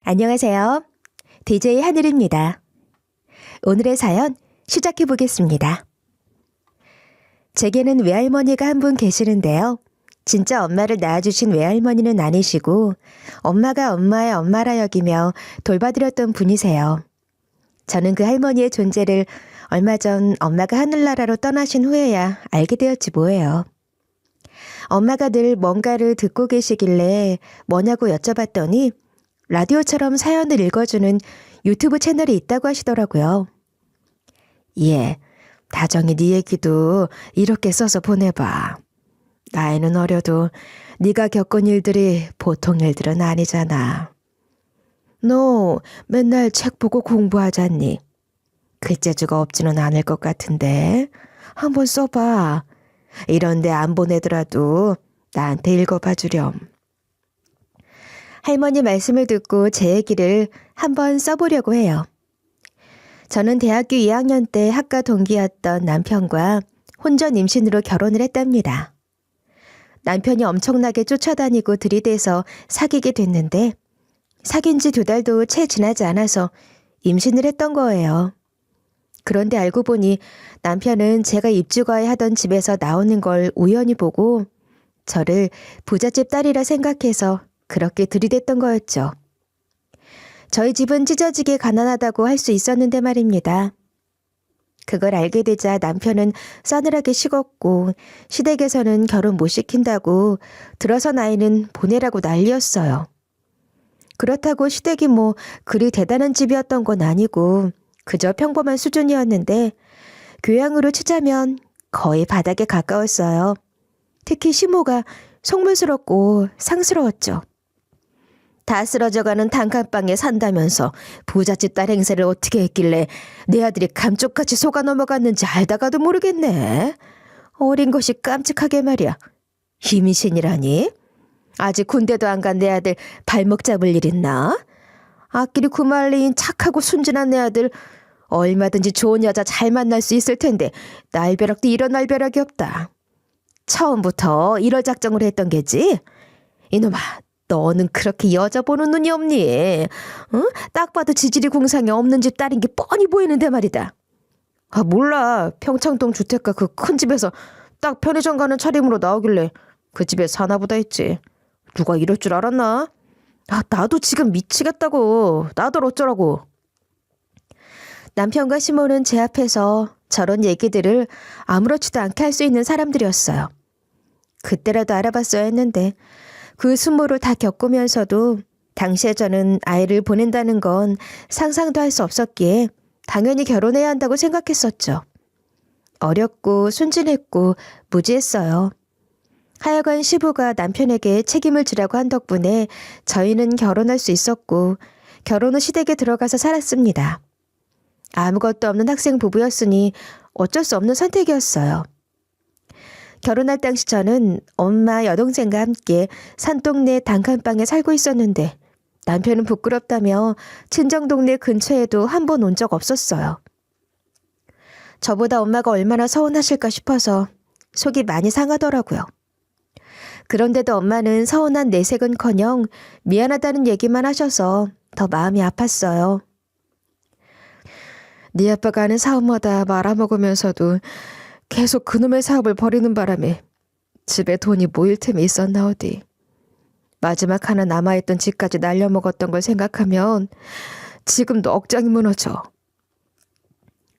안녕하세요. DJ 하늘입니다. 오늘의 사연 시작해 보겠습니다. 제게는 외할머니가 한 분 계시는데요. 진짜 엄마를 낳아주신 외할머니는 아니시고 엄마가 엄마의 엄마라 여기며 돌봐드렸던 분이세요. 저는 그 할머니의 존재를 얼마 전 엄마가 하늘나라로 떠나신 후에야 알게 되었지 뭐예요. 엄마가 늘 뭔가를 듣고 계시길래 뭐냐고 여쭤봤더니 라디오처럼 사연을 읽어주는 유튜브 채널이 있다고 하시더라고요. 예, 다정히 네 얘기도 이렇게 써서 보내봐. 나이는 어려도 네가 겪은 일들이 보통 일들은 아니잖아. 너 맨날 책 보고 공부하잖니. 글재주가 없지는 않을 것 같은데 한번 써봐. 이런데 안 보내더라도 나한테 읽어봐 주렴. 할머니 말씀을 듣고 제 얘기를 한번 써보려고 해요. 저는 대학교 2학년 때 학과 동기였던 남편과 혼전 임신으로 결혼을 했답니다. 남편이 엄청나게 쫓아다니고 들이대서 사귀게 됐는데 사귄 지 2달도 채 지나지 않아서 임신을 했던 거예요. 그런데 알고 보니 남편은 제가 입주거에 하던 집에서 나오는 걸 우연히 보고 저를 부잣집 딸이라 생각해서 그렇게 들이댔던 거였죠. 저희 집은 찢어지게 가난하다고 할 수 있었는데 말입니다. 그걸 알게 되자 남편은 싸늘하게 식었고 시댁에서는 결혼 못 시킨다고 들어선 아이는 보내라고 난리였어요. 그렇다고 시댁이 뭐 그리 대단한 집이었던 건 아니고 그저 평범한 수준이었는데 교양으로 치자면 거의 바닥에 가까웠어요. 특히 시모가 속물스럽고 상스러웠죠. 다 쓰러져가는 단칸방에 산다면서 부잣집 딸 행세를 어떻게 했길래 내 아들이 감쪽같이 속아 넘어갔는지 알다가도 모르겠네. 어린 것이 깜찍하게 말이야. 임신이라니? 아직 군대도 안 간 내 아들 발목 잡을 일 있나? 앞길이 구말리인 착하고 순진한 내 아들 얼마든지 좋은 여자 잘 만날 수 있을 텐데 날벼락도 이런 날벼락이 없다. 처음부터 이럴 작정을 했던 게지? 이놈아, 너는 그렇게 여자 보는 눈이 없니? 응? 딱 봐도 지질이 궁상이 없는 집 딸인 게 뻔히 보이는데 말이다. 아, 몰라. 평창동 주택가 그 큰 집에서 딱 편의점 가는 차림으로 나오길래 그 집에 사나보다 했지. 누가 이럴 줄 알았나? 아, 나도 지금 미치겠다고. 나들 어쩌라고. 남편과 시모는 제 앞에서 저런 얘기들을 아무렇지도 않게 할 수 있는 사람들이었어요. 그때라도 알아봤어야 했는데 그 수모를 다 겪으면서도 당시에 저는 아이를 보낸다는 건 상상도 할 수 없었기에 당연히 결혼해야 한다고 생각했었죠. 어렸고 순진했고 무지했어요. 하여간 시부가 남편에게 책임을 지라고 한 덕분에 저희는 결혼할 수 있었고 결혼 후 시댁에 들어가서 살았습니다. 아무것도 없는 학생 부부였으니 어쩔 수 없는 선택이었어요. 결혼할 당시 저는 엄마 여동생과 함께 산동네 단칸방에 살고 있었는데 남편은 부끄럽다며 친정동네 근처에도 한 번 온 적 없었어요. 저보다 엄마가 얼마나 서운하실까 싶어서 속이 많이 상하더라고요. 그런데도 엄마는 서운한 내색은커녕 미안하다는 얘기만 하셔서 더 마음이 아팠어요. 네 아빠가 하는 사업마다 말아먹으면서도 계속 그놈의 사업을 벌이는 바람에 집에 돈이 모일 틈이 있었나 어디. 마지막 하나 남아있던 집까지 날려먹었던 걸 생각하면 지금도 억장이 무너져.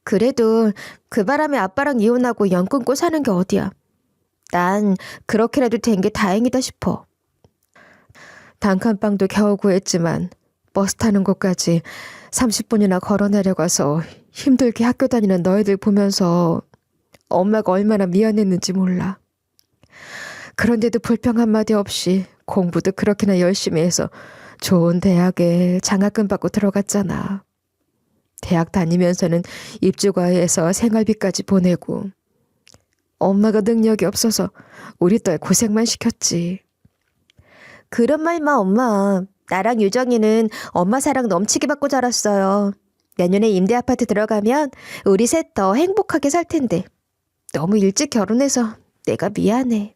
그래도 그 바람에 아빠랑 이혼하고 연 끊고 사는 게 어디야. 난 그렇게라도 된 게 다행이다 싶어. 단칸방도 겨우 구했지만 버스 타는 곳까지 30분이나 걸어 내려가서 힘들게 학교 다니는 너희들 보면서 엄마가 얼마나 미안했는지 몰라. 그런데도 불평 한마디 없이 공부도 그렇게나 열심히 해서 좋은 대학에 장학금 받고 들어갔잖아. 대학 다니면서는 입주과에서 생활비까지 보내고 엄마가 능력이 없어서 우리 딸 고생만 시켰지. 그런 말 마 엄마. 나랑 유정이는 엄마 사랑 넘치게 받고 자랐어요. 내년에 임대 아파트 들어가면 우리 셋 더 행복하게 살 텐데. 너무 일찍 결혼해서 내가 미안해.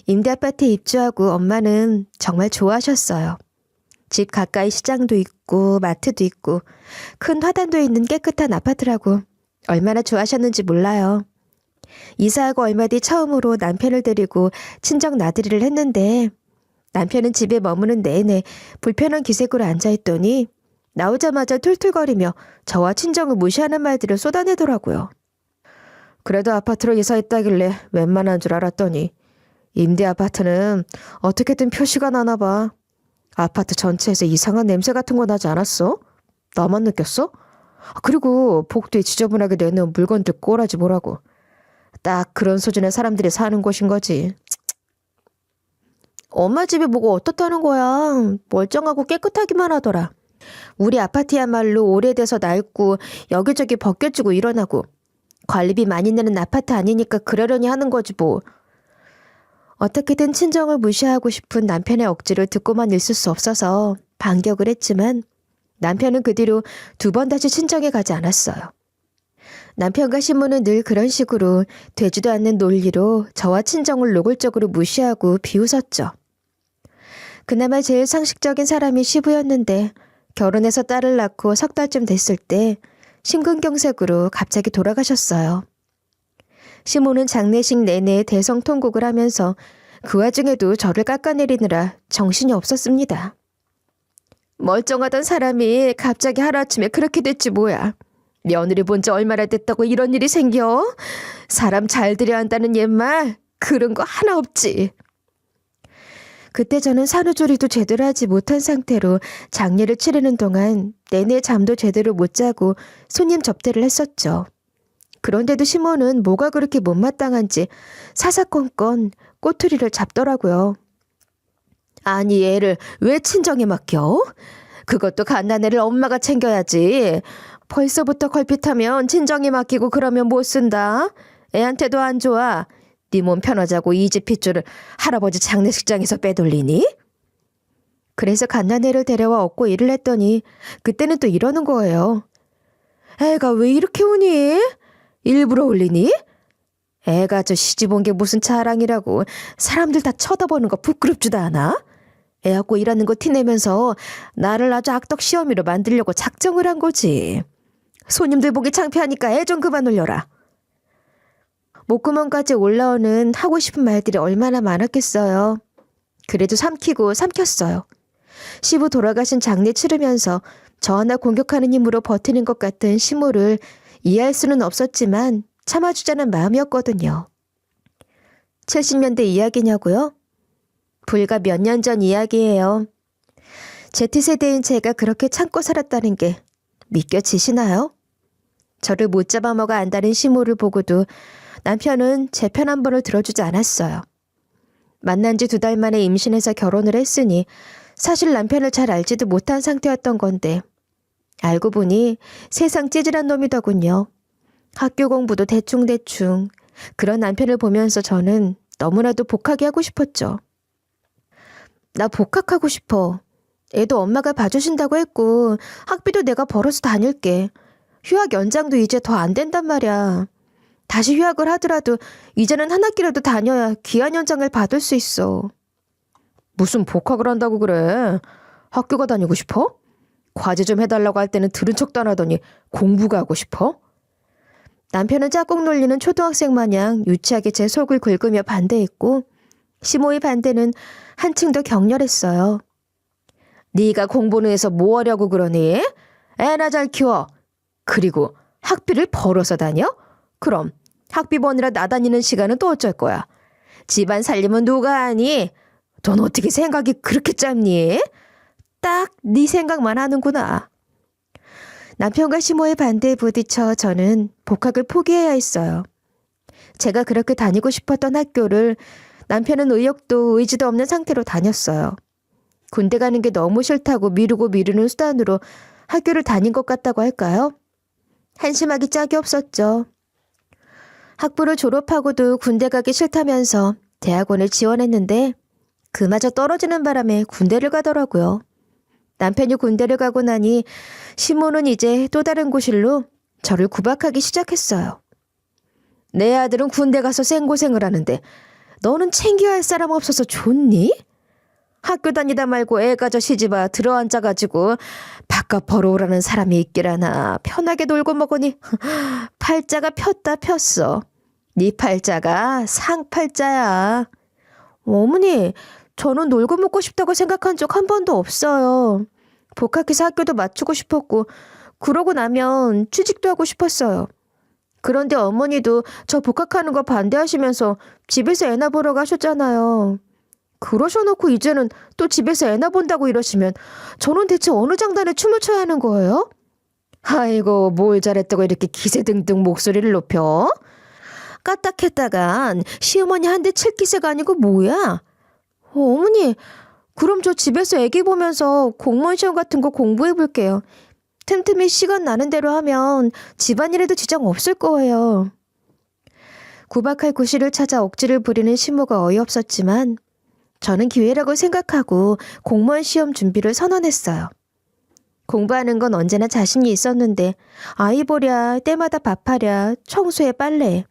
임대 아파트에 입주하고 엄마는 정말 좋아하셨어요. 집 가까이 시장도 있고 마트도 있고 큰 화단도 있는 깨끗한 아파트라고 얼마나 좋아하셨는지 몰라요. 이사하고 얼마 뒤 처음으로 남편을 데리고 친정 나들이를 했는데 남편은 집에 머무는 내내 불편한 기색으로 앉아있더니 나오자마자 툴툴거리며 저와 친정을 무시하는 말들을 쏟아내더라고요. 그래도 아파트로 이사했다길래 웬만한 줄 알았더니 임대 아파트는 어떻게든 표시가 나나 봐. 아파트 전체에서 이상한 냄새 같은 거 나지 않았어? 나만 느꼈어? 그리고 복도에 지저분하게 내놓은 물건들 꼬라지 뭐라고. 딱 그런 수준의 사람들이 사는 곳인 거지. 엄마 집이 뭐가 어떻다는 거야. 멀쩡하고 깨끗하기만 하더라. 우리 아파트야말로 오래돼서 낡고 여기저기 벗겨지고 일어나고 관리비 많이 내는 아파트 아니니까 그러려니 하는 거지 뭐. 어떻게든 친정을 무시하고 싶은 남편의 억지를 듣고만 있을 수 없어서 반격을 했지만 남편은 그 뒤로 2번 다시 친정에 가지 않았어요. 남편과 신부는 늘 그런 식으로 되지도 않는 논리로 저와 친정을 노골적으로 무시하고 비웃었죠. 그나마 제일 상식적인 사람이 시부였는데 결혼해서 딸을 낳고 3달쯤 됐을 때 심근경색으로 갑자기 돌아가셨어요. 시모는 장례식 내내 대성통곡을 하면서 그 와중에도 저를 깎아내리느라 정신이 없었습니다. 멀쩡하던 사람이 갑자기 하루아침에 그렇게 됐지 뭐야. 며느리 본 지 얼마나 됐다고 이런 일이 생겨? 사람 잘 들여야 한다는 옛말 그런 거 하나 없지. 그때 저는 산후조리도 제대로 하지 못한 상태로 장례를 치르는 동안 내내 잠도 제대로 못 자고 손님 접대를 했었죠. 그런데도 시모는 뭐가 그렇게 못마땅한지 사사건건 꼬투리를 잡더라고요. 아니 애를 왜 친정에 맡겨? 그것도 갓난애를 엄마가 챙겨야지. 벌써부터 걸핏하면 친정에 맡기고 그러면 못 쓴다. 애한테도 안 좋아. 네 몸 편하자고 이 집 핏줄을 할아버지 장례식장에서 빼돌리니? 그래서 갓난애를 데려와 업고 일을 했더니 그때는 또 이러는 거예요. 애가 왜 이렇게 우니? 일부러 울리니? 애가 저 시집 온 게 무슨 자랑이라고 사람들 다 쳐다보는 거 부끄럽지도 않아? 애 갖고 일하는 거 티내면서 나를 아주 악덕 시어미로 만들려고 작정을 한 거지. 손님들 보기 창피하니까 애 좀 그만 울려라. 목구멍까지 올라오는 하고 싶은 말들이 얼마나 많았겠어요. 그래도 삼키고 삼켰어요. 시부 돌아가신 장례 치르면서 저 하나 공격하는 힘으로 버티는 것 같은 시모를 이해할 수는 없었지만 참아주자는 마음이었거든요. 70년대 이야기냐고요? 불과 몇 년 전 이야기예요. Z세대인 제가 그렇게 참고 살았다는 게 믿겨지시나요? 저를 못 잡아먹어 안다는 시모를 보고도 남편은 제 편 한 번을 들어주지 않았어요. 만난 지 2달 만에 임신해서 결혼을 했으니 사실 남편을 잘 알지도 못한 상태였던 건데 알고 보니 세상 찌질한 놈이더군요. 학교 공부도 대충대충. 그런 남편을 보면서 저는 너무나도 복하게 하고 싶었죠. 나 복학하고 싶어. 애도 엄마가 봐주신다고 했고 학비도 내가 벌어서 다닐게. 휴학 연장도 이제 더 안 된단 말이야. 다시 휴학을 하더라도 이제는 한 학기라도 다녀야 기한 연장을 받을 수 있어. 무슨 복학을 한다고 그래. 학교가 다니고 싶어? 과제 좀 해달라고 할 때는 들은 척도 안 하더니 공부가 하고 싶어? 남편은 짝꿍 놀리는 초등학생 마냥 유치하게 제 속을 긁으며 반대했고 시모의 반대는 한층 더 격렬했어요. 네가 공부는 해서 뭐 하려고 그러니? 애나 잘 키워. 그리고 학비를 벌어서 다녀? 그럼 학비 버느라 나다니는 시간은 또 어쩔 거야? 집안 살림은 누가 하니? 넌 어떻게 생각이 그렇게 짧니? 딱 네 생각만 하는구나. 남편과 시모의 반대에 부딪혀 저는 복학을 포기해야 했어요. 제가 그렇게 다니고 싶었던 학교를 남편은 의욕도 의지도 없는 상태로 다녔어요. 군대 가는 게 너무 싫다고 미루고 미루는 수단으로 학교를 다닌 것 같다고 할까요? 한심하기 짝이 없었죠. 학부를 졸업하고도 군대 가기 싫다면서 대학원을 지원했는데 그마저 떨어지는 바람에 군대를 가더라고요. 남편이 군대를 가고 나니 시모는 이제 또 다른 고실로 저를 구박하기 시작했어요. 내 아들은 군대 가서 생고생을 하는데 너는 챙겨야 할 사람 없어서 좋니? 학교 다니다 말고 애가져 시집아 들어앉아가지고 바깥 벌어오라는 사람이 있기라나 편하게 놀고 먹으니 팔자가 폈다 폈어. 네 팔자가 상팔자야. 어머니, 저는 놀고 먹고 싶다고 생각한 적 한 번도 없어요. 복학해서 학교도 마치고 싶었고 그러고 나면 취직도 하고 싶었어요. 그런데 어머니도 저 복학하는 거 반대하시면서 집에서 애나 보러 가셨잖아요. 그러셔놓고 이제는 또 집에서 애나 본다고 이러시면 저는 대체 어느 장단에 춤을 춰야 하는 거예요? 아이고, 뭘 잘했다고 이렇게 기세등등 목소리를 높여? 까딱했다간 시어머니 한 대 칠 기세가 아니고 뭐야? 어머니, 그럼 저 집에서 애기 보면서 공무원 시험 같은 거 공부해 볼게요. 틈틈이 시간 나는 대로 하면 집안일에도 지장 없을 거예요. 구박할 구실을 찾아 억지를 부리는 시모가 어이없었지만 저는 기회라고 생각하고 공무원 시험 준비를 선언했어요. 공부하는 건 언제나 자신이 있었는데 아이 보랴, 때마다 밥하랴, 청소에 빨래.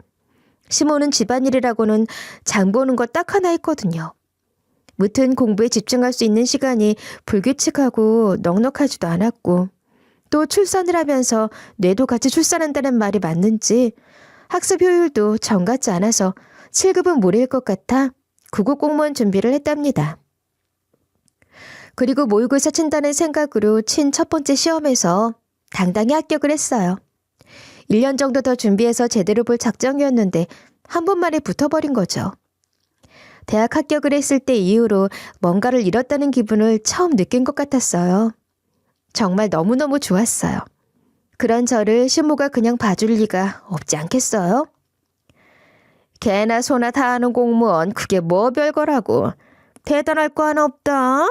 시모는 집안일이라고는 장 보는 거 딱 하나 했거든요. 무튼 공부에 집중할 수 있는 시간이 불규칙하고 넉넉하지도 않았고 또 출산을 하면서 뇌도 같이 출산한다는 말이 맞는지 학습 효율도 정 같지 않아서 7급은 무리일 것 같아 구급 공무원 준비를 했답니다. 그리고 모의고사 친다는 생각으로 친 첫 번째 시험에서 당당히 합격을 했어요. 1년 정도 더 준비해서 제대로 볼 작정이었는데 한 번 만에 붙어버린 거죠. 대학 합격을 했을 때 이후로 뭔가를 잃었다는 기분을 처음 느낀 것 같았어요. 정말 너무너무 좋았어요. 그런 저를 시모가 그냥 봐줄 리가 없지 않겠어요? 개나 소나 다 하는 공무원 그게 뭐 별거라고. 대단할 거 하나 없다.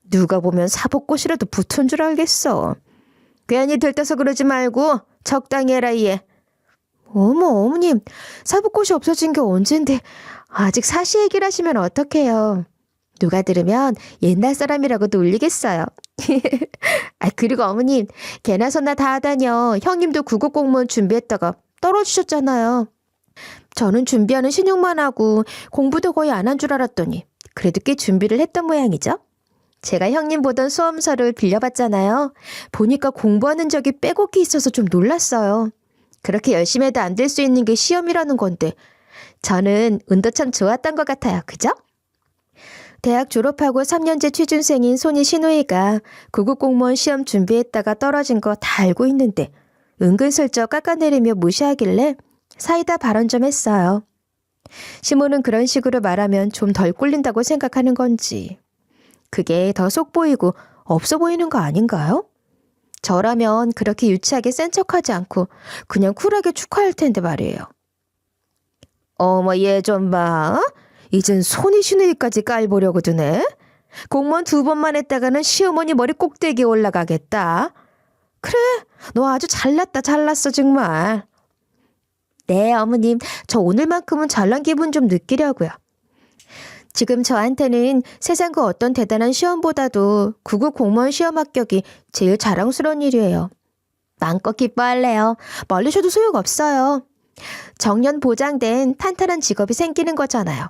누가 보면 사법고시라도 붙은 줄 알겠어. 괜히 들떠서 그러지 말고 적당히 해라 얘. 어머 어머님, 사법고시 없어진 게 언젠데 아직 사시 얘기를 하시면 어떡해요. 누가 들으면 옛날 사람이라고도 울리겠어요. 그리고 어머님, 개나 소나 다 하다뇨. 형님도 구급 공무원 준비했다가 떨어지셨잖아요. 저는 준비하는 신용만 하고 공부도 거의 안 한 줄 알았더니 그래도 꽤 준비를 했던 모양이죠. 제가 형님 보던 수험서를 빌려봤잖아요. 보니까 공부하는 적이 빼곡히 있어서 좀 놀랐어요. 그렇게 열심히 해도 안 될 수 있는 게 시험이라는 건데 저는 운도 참 좋았던 것 같아요. 그죠? 대학 졸업하고 3년째 취준생인 손이 시누이가 구급 공무원 시험 준비했다가 떨어진 거 다 알고 있는데 은근슬쩍 깎아내리며 무시하길래 사이다 발언 좀 했어요. 시모는 그런 식으로 말하면 좀 덜 꿀린다고 생각하는 건지 그게 더 속 보이고 없어 보이는 거 아닌가요? 저라면 그렇게 유치하게 센 척하지 않고 그냥 쿨하게 축하할 텐데 말이에요. 어머 얘 좀 봐. 이젠 손이 시누이까지 깔보려고 드네. 공무원 2번만 했다가는 시어머니 머리 꼭대기에 올라가겠다. 그래, 너 아주 잘났다 잘났어 정말. 네 어머님, 저 오늘만큼은 잘난 기분 좀 느끼려고요. 지금 저한테는 세상 그 어떤 대단한 시험보다도 구급 공무원 시험 합격이 제일 자랑스러운 일이에요. 마음껏 기뻐할래요. 멀리 쉬어도 소용없어요. 정년 보장된 탄탄한 직업이 생기는 거잖아요.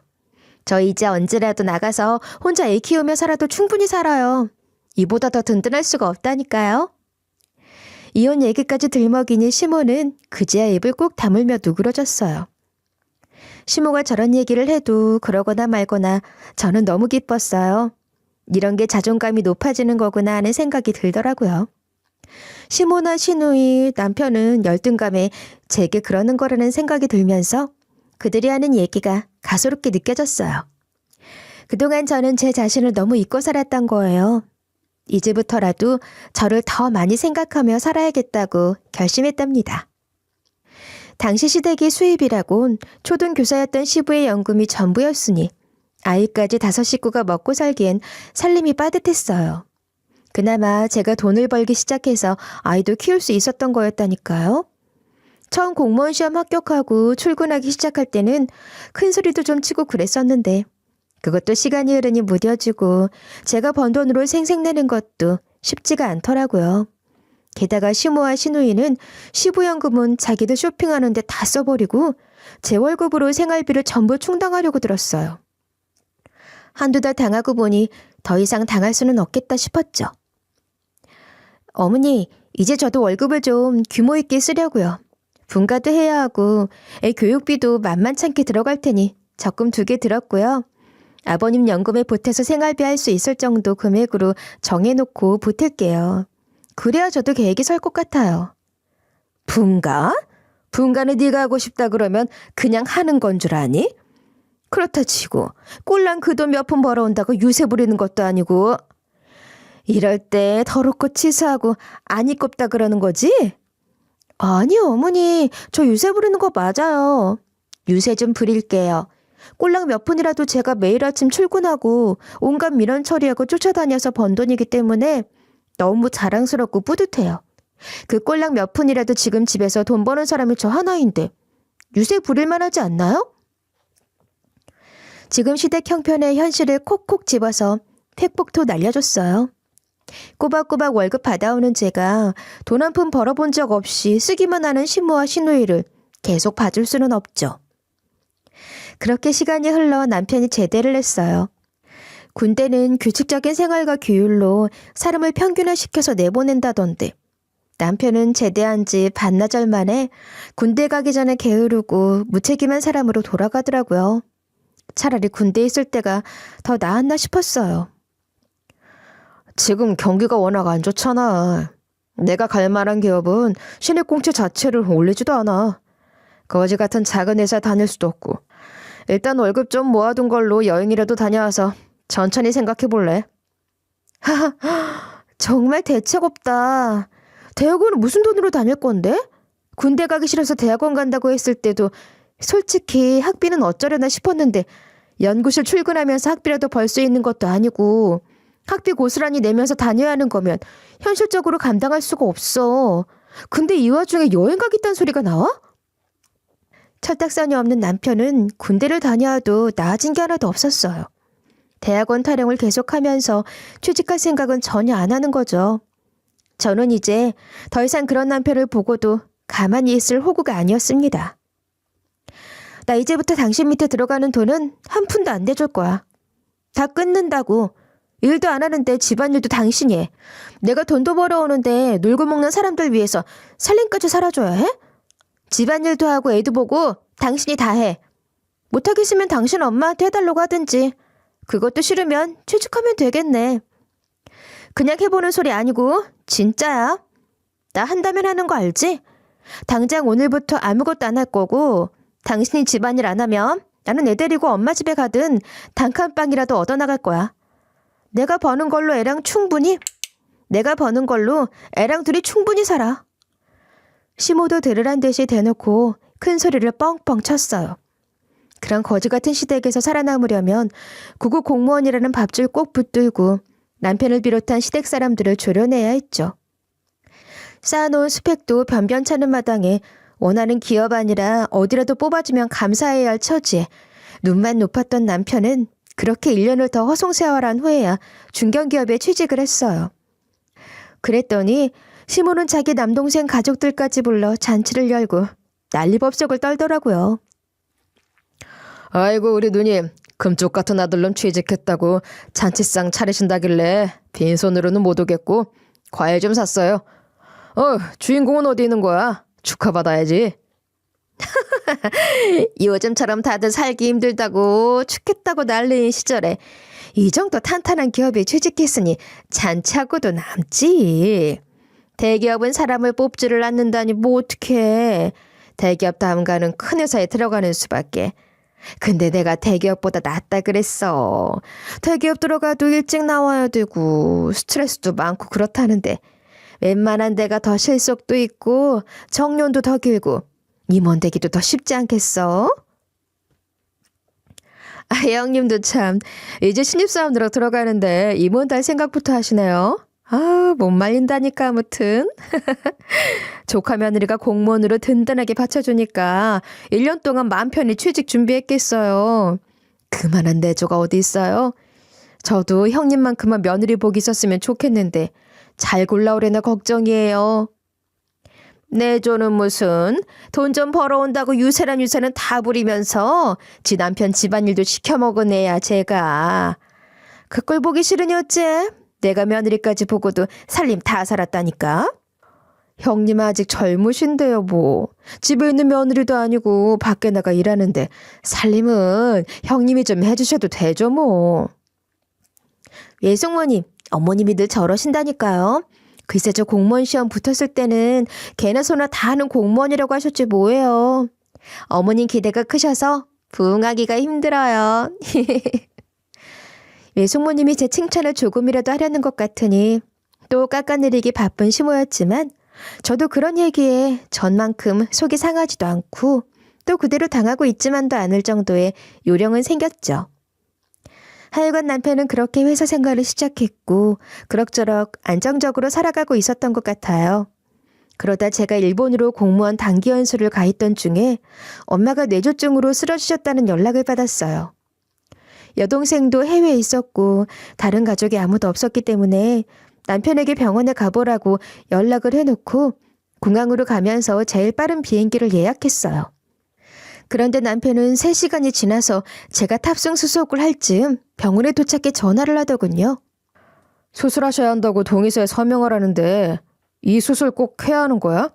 저 이제 언제라도 나가서 혼자 애 키우며 살아도 충분히 살아요. 이보다 더 든든할 수가 없다니까요. 이혼 얘기까지 들먹이니 시모는 그제야 입을 꾹 다물며 누그러졌어요. 시모가 저런 얘기를 해도 그러거나 말거나 저는 너무 기뻤어요. 이런 게 자존감이 높아지는 거구나 하는 생각이 들더라고요. 시모나 시누이, 남편은 열등감에 제게 그러는 거라는 생각이 들면서 그들이 하는 얘기가 가소롭게 느껴졌어요. 그동안 저는 제 자신을 너무 잊고 살았던 거예요. 이제부터라도 저를 더 많이 생각하며 살아야겠다고 결심했답니다. 당시 시댁의 수입이라곤 초등교사였던 시부의 연금이 전부였으니 아이까지 5 식구가 먹고 살기엔 살림이 빠듯했어요. 그나마 제가 돈을 벌기 시작해서 아이도 키울 수 있었던 거였다니까요. 처음 공무원 시험 합격하고 출근하기 시작할 때는 큰 소리도 좀 치고 그랬었는데 그것도 시간이 흐르니 무뎌지고 제가 번 돈으로 생색내는 것도 쉽지가 않더라고요. 게다가 시모와 시누이는 시부연금은 자기도 쇼핑하는데 다 써버리고 제 월급으로 생활비를 전부 충당하려고 들었어요. 한두 달 당하고 보니 더 이상 당할 수는 없겠다 싶었죠. 어머니, 이제 저도 월급을 좀 규모 있게 쓰려고요. 분가도 해야 하고 애 교육비도 만만찮게 들어갈 테니 적금 2개 들었고요. 아버님 연금에 보태서 생활비 할 수 있을 정도 금액으로 정해놓고 보탤게요. 그래야 저도 계획이 설 것 같아요. 분가? 분가는 네가 하고 싶다 그러면 그냥 하는 건 줄 아니? 그렇다 치고 꼴랑 그 돈 몇 푼 벌어온다고 유세 부리는 것도 아니고. 이럴 때 더럽고 치사하고 안 이꼽다 그러는 거지? 아니요, 어머니. 저 유세 부리는 거 맞아요. 유세 좀 부릴게요. 꼴랑 몇 푼이라도 제가 매일 아침 출근하고 온갖 민원 처리하고 쫓아다녀서 번 돈이기 때문에 너무 자랑스럽고 뿌듯해요. 그 꼴랑 몇 푼이라도 지금 집에서 돈 버는 사람이 저 하나인데 유세 부릴 만하지 않나요? 지금 시댁 형편의 현실을 콕콕 집어서 팩폭토 날려줬어요. 꼬박꼬박 월급 받아오는 제가 돈 한 푼 벌어본 적 없이 쓰기만 하는 신모와 시누이를 계속 봐줄 수는 없죠. 그렇게 시간이 흘러 남편이 제대를 했어요. 군대는 규칙적인 생활과 규율로 사람을 평균화시켜서 내보낸다던데 남편은 제대한 지 반나절 만에 군대 가기 전에 게으르고 무책임한 사람으로 돌아가더라고요. 차라리 군대에 있을 때가 더 나았나 싶었어요. 지금 경기가 워낙 안 좋잖아. 내가 갈 만한 기업은 신입공채 자체를 올리지도 않아. 거지 같은 작은 회사 다닐 수도 없고. 일단 월급 좀 모아둔 걸로 여행이라도 다녀와서 천천히 생각해볼래? 하하, 정말 대책 없다. 대학원은 무슨 돈으로 다닐 건데? 군대 가기 싫어서 대학원 간다고 했을 때도 솔직히 학비는 어쩌려나 싶었는데 연구실 출근하면서 학비라도 벌 수 있는 것도 아니고 학비 고스란히 내면서 다녀야 하는 거면 현실적으로 감당할 수가 없어. 근데 이 와중에 여행 가겠다는 소리가 나와? 철딱선이 없는 남편은 군대를 다녀와도 나아진 게 하나도 없었어요. 대학원 타령을 계속하면서 취직할 생각은 전혀 안 하는 거죠. 저는 이제 더 이상 그런 남편을 보고도 가만히 있을 호구가 아니었습니다. 나 이제부터 당신 밑에 들어가는 돈은 한 푼도 안 대줄 거야. 다 끊는다고. 일도 안 하는데 집안일도 당신이 해. 내가 돈도 벌어오는데 놀고 먹는 사람들 위해서 살림까지 살아줘야 해? 집안일도 하고 애도 보고 당신이 다 해. 못하겠으면 당신 엄마한테 해달라고 하든지. 그것도 싫으면 취직하면 되겠네. 그냥 해보는 소리 아니고 진짜야. 나 한다면 하는 거 알지? 당장 오늘부터 아무것도 안 할 거고 당신이 집안일 안 하면 나는 애 데리고 엄마 집에 가든 단칸방이라도 얻어나갈 거야. 내가 버는 걸로 애랑 둘이 충분히 살아. 시모도 들으란 듯이 대놓고 큰 소리를 뻥뻥 쳤어요. 그런 거지 같은 시댁에서 살아남으려면 구급 공무원이라는 밥줄 꼭 붙들고 남편을 비롯한 시댁 사람들을 조련해야 했죠. 쌓아놓은 스펙도 변변찮은 마당에 원하는 기업 아니라 어디라도 뽑아주면 감사해야 할 처지에 눈만 높았던 남편은 그렇게 1년을 더 허송세월한 후에야 중견기업에 취직을 했어요. 그랬더니 시모는 자기 남동생 가족들까지 불러 잔치를 열고 난리법석을 떨더라고요. 아이고 우리 누님 금쪽 같은 아들놈 취직했다고 잔치상 차리신다길래 빈손으로는 못 오겠고 과일 좀 샀어요. 주인공은 어디 있는 거야? 축하받아야지. 요즘처럼 다들 살기 힘들다고 죽겠다고 난리인 시절에 이 정도 탄탄한 기업에 취직했으니 잔치하고도 남지. 대기업은 사람을 뽑지를 않는다니 뭐 어떡해. 대기업 다음 가는 큰 회사에 들어가는 수밖에. 근데 내가 대기업보다 낫다 그랬어. 대기업 들어가도 일찍 나와야 되고 스트레스도 많고 그렇다는데 웬만한 데가 더 실속도 있고 정년도 더 길고 임원 되기도 더 쉽지 않겠어? 형님도 참 이제 신입사원으로 들어가는데 임원 달 생각부터 하시네요. 못 말린다니까 아무튼. 조카 며느리가 공무원으로 든든하게 받쳐주니까 1년 동안 마음 편히 취직 준비했겠어요. 그만한 내조가 어디 있어요? 저도 형님만큼은 며느리 복 있었으면 좋겠는데 잘 골라오려나 걱정이에요. 내조는 무슨 돈 좀 벌어온다고 유세란 유세는 다 부리면서 지 남편 집안일도 시켜먹은 애야 제가. 그걸 보기 싫으니 어째? 내가 며느리까지 보고도 살림 다 살았다니까. 형님 아직 젊으신데요 뭐. 집에 있는 며느리도 아니고 밖에 나가 일하는데 살림은 형님이 좀 해주셔도 되죠 뭐. 외숙모님, 어머님이 늘 저러신다니까요. 글쎄 저 공무원 시험 붙었을 때는 개나 소나 다 하는 공무원이라고 하셨지 뭐예요. 어머님 기대가 크셔서 부응하기가 힘들어요. 외숙모님이 제 칭찬을 조금이라도 하려는 것 같으니 또 깎아내리기 바쁜 시모였지만 저도 그런 얘기에 전만큼 속이 상하지도 않고 또 그대로 당하고 있지만도 않을 정도의 요령은 생겼죠. 하여간 남편은 그렇게 회사 생활을 시작했고 그럭저럭 안정적으로 살아가고 있었던 것 같아요. 그러다 제가 일본으로 공무원 단기 연수를 가 있던 중에 엄마가 뇌졸중으로 쓰러지셨다는 연락을 받았어요. 여동생도 해외에 있었고 다른 가족이 아무도 없었기 때문에 남편에게 병원에 가보라고 연락을 해놓고 공항으로 가면서 제일 빠른 비행기를 예약했어요. 그런데 남편은 3시간이 지나서 제가 탑승 수속을 할 즈음 병원에 도착해 전화를 하더군요. 수술하셔야 한다고 동의서에 서명하라는데 이 수술 꼭 해야 하는 거야?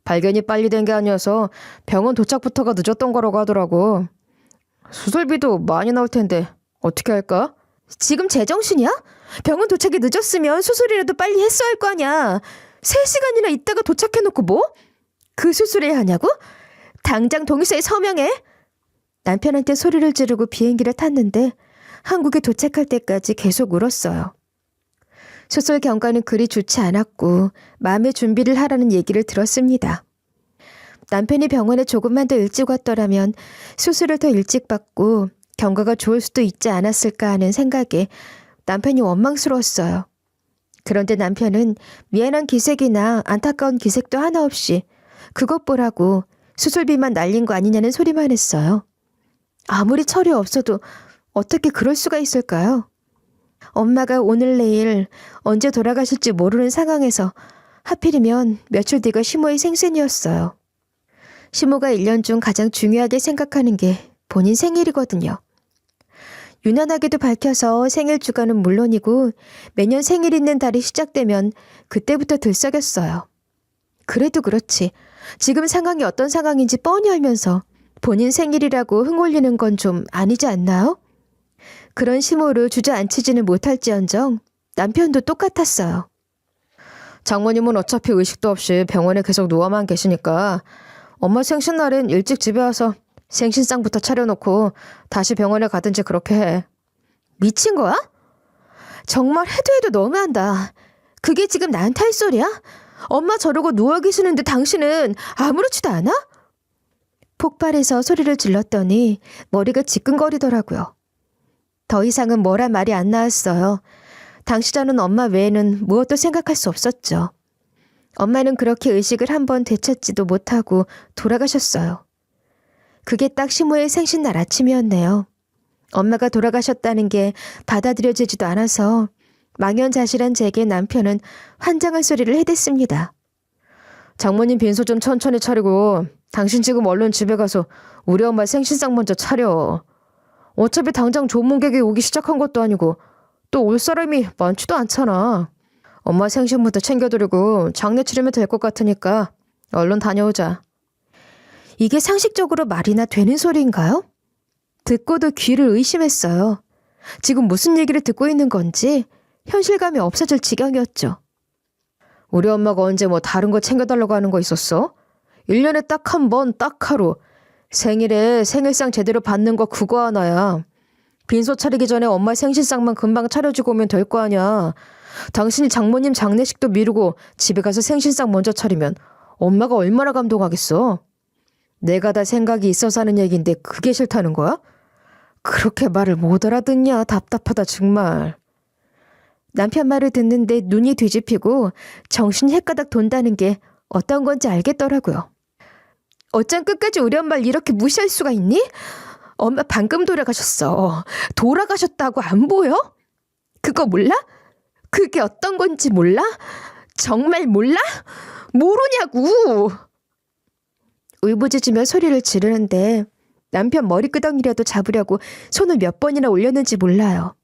발견이 빨리 된 게 아니어서 병원 도착부터가 늦었던 거라고 하더라고. 수술비도 많이 나올 텐데 어떻게 할까? 지금 제정신이야? 병원 도착이 늦었으면 수술이라도 빨리 했어야 할 거 아니야. 3시간이나 있다가 도착해놓고 뭐? 그 수술해야 하냐고? 당장 동의서에 서명해. 남편한테 소리를 지르고 비행기를 탔는데 한국에 도착할 때까지 계속 울었어요. 수술 경과는 그리 좋지 않았고 마음의 준비를 하라는 얘기를 들었습니다. 남편이 병원에 조금만 더 일찍 왔더라면 수술을 더 일찍 받고 경과가 좋을 수도 있지 않았을까 하는 생각에 남편이 원망스러웠어요. 그런데 남편은 미안한 기색이나 안타까운 기색도 하나 없이 그것 보라고 수술비만 날린 거 아니냐는 소리만 했어요. 아무리 철이 없어도 어떻게 그럴 수가 있을까요? 엄마가 오늘 내일 언제 돌아가실지 모르는 상황에서 하필이면 며칠 뒤가 시모의 생신이었어요. 시모가 1년 중 가장 중요하게 생각하는 게 본인 생일이거든요. 유난하게도 밝혀서 생일 주간은 물론이고 매년 생일 있는 달이 시작되면 그때부터 들썩였어요. 그래도 그렇지 지금 상황이 어떤 상황인지 뻔히 알면서 본인 생일이라고 흥올리는 건 좀 아니지 않나요? 그런 시모를 주저앉히지는 못할지언정 남편도 똑같았어요. 장모님은 어차피 의식도 없이 병원에 계속 누워만 계시니까 엄마 생신날엔 일찍 집에 와서 생신상부터 차려놓고 다시 병원에 가든지 그렇게 해. 미친 거야? 정말 해도 해도 너무한다. 그게 지금 나한테 할 소리야? 엄마 저러고 누워 계시는데 당신은 아무렇지도 않아? 폭발해서 소리를 질렀더니 머리가 지끈거리더라고요. 더 이상은 뭐란 말이 안 나왔어요. 당시 저는 엄마 외에는 무엇도 생각할 수 없었죠. 엄마는 그렇게 의식을 한번 되찾지도 못하고 돌아가셨어요. 그게 딱 시모의 생신날 아침이었네요. 엄마가 돌아가셨다는 게 받아들여지지도 않아서 망연자실한 제게 남편은 환장한 소리를 해댔습니다. 장모님 빈소 좀 천천히 차리고 당신 지금 얼른 집에 가서 우리 엄마 생신상 먼저 차려. 어차피 당장 조문객이 오기 시작한 것도 아니고 또 올 사람이 많지도 않잖아. 엄마 생신부터 챙겨드리고 장례 치르면 될 것 같으니까 얼른 다녀오자. 이게 상식적으로 말이나 되는 소리인가요? 듣고도 귀를 의심했어요. 지금 무슨 얘기를 듣고 있는 건지 현실감이 없어질 지경이었죠. 우리 엄마가 언제 뭐 다른 거 챙겨달라고 하는 거 있었어? 1년에 딱 한 번, 딱 하루. 생일에 생일상 제대로 받는 거 그거 하나야. 빈소 차리기 전에 엄마 생신상만 금방 차려주고 오면 될 거 아니야. 당신이 장모님 장례식도 미루고 집에 가서 생신상 먼저 차리면 엄마가 얼마나 감동하겠어. 내가 다 생각이 있어서 하는 얘기인데 그게 싫다는 거야? 그렇게 말을 못 알아듣냐. 답답하다 정말. 남편 말을 듣는데 눈이 뒤집히고 정신이 헷가닥 돈다는 게 어떤 건지 알겠더라고요. 어쩜 끝까지 우리 엄마를 이렇게 무시할 수가 있니? 엄마 방금 돌아가셨어. 돌아가셨다고 안 보여? 그거 몰라? 그게 어떤 건지 몰라? 정말 몰라? 모르냐고! 울부짖으며 소리를 지르는데 남편 머리끄덩이라도 잡으려고 손을 몇 번이나 올렸는지 몰라요.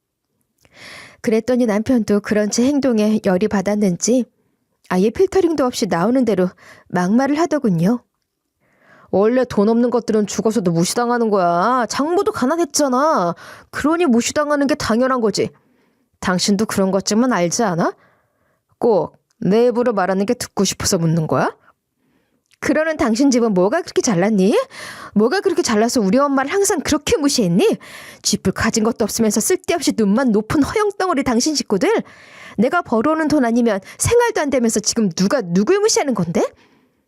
그랬더니 남편도 그런 제 행동에 열이 받았는지 아예 필터링도 없이 나오는 대로 막말을 하더군요. 원래 돈 없는 것들은 죽어서도 무시당하는 거야. 장모도 가난했잖아. 그러니 무시당하는 게 당연한 거지. 당신도 그런 것쯤은 알지 않아? 꼭 내 입으로 말하는 게 듣고 싶어서 묻는 거야? 그러는 당신 집은 뭐가 그렇게 잘났니? 뭐가 그렇게 잘나서 우리 엄마를 항상 그렇게 무시했니? 쥐뿔 가진 것도 없으면서 쓸데없이 눈만 높은 허영덩어리 당신 식구들. 내가 벌어오는 돈 아니면 생활도 안 되면서 지금 누가 누굴 무시하는 건데?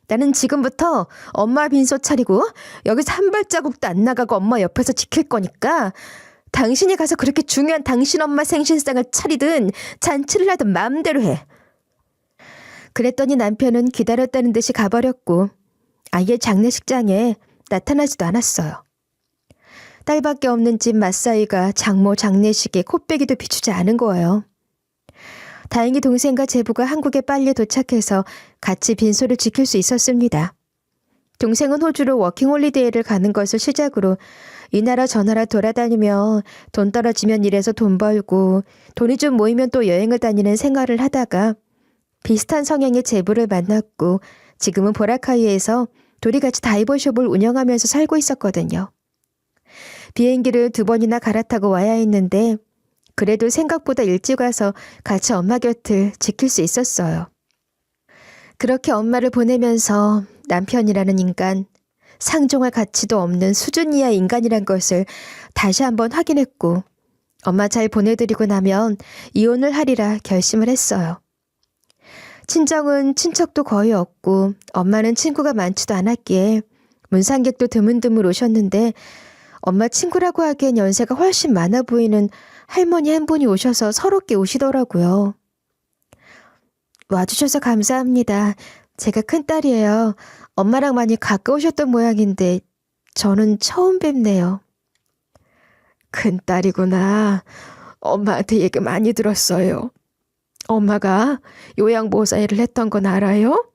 나는 지금부터 엄마 빈소 차리고 여기서 한 발자국도 안 나가고 엄마 옆에서 지킬 거니까 당신이 가서 그렇게 중요한 당신 엄마 생신상을 차리든 잔치를 하든 마음대로 해. 그랬더니 남편은 기다렸다는 듯이 가버렸고 아예 장례식장에 나타나지도 않았어요. 딸밖에 없는 집 맞사위가 장모 장례식에 코빼기도 비추지 않은 거예요. 다행히 동생과 제부가 한국에 빨리 도착해서 같이 빈소를 지킬 수 있었습니다. 동생은 호주로 워킹홀리데이를 가는 것을 시작으로 이 나라 저 나라 돌아다니며 돈 떨어지면 일해서 돈 벌고 돈이 좀 모이면 또 여행을 다니는 생활을 하다가 비슷한 성향의 제부를 만났고 지금은 보라카이에서 둘이 같이 다이버숍을 운영하면서 살고 있었거든요. 비행기를 2번이나 갈아타고 와야 했는데 그래도 생각보다 일찍 와서 같이 엄마 곁을 지킬 수 있었어요. 그렇게 엄마를 보내면서 남편이라는 인간, 상종할 가치도 없는 수준 이하 인간이란 것을 다시 한번 확인했고 엄마 잘 보내드리고 나면 이혼을 하리라 결심을 했어요. 친정은 친척도 거의 없고 엄마는 친구가 많지도 않았기에 문상객도 드문드문 오셨는데 엄마 친구라고 하기엔 연세가 훨씬 많아 보이는 할머니 한 분이 오셔서 서럽게 우시더라고요. 와주셔서 감사합니다. 제가 큰딸이에요. 엄마랑 많이 가까우셨던 모양인데 저는 처음 뵙네요. 큰딸이구나. 엄마한테 얘기 많이 들었어요. 엄마가 요양보호사 일을 했던 건 알아요?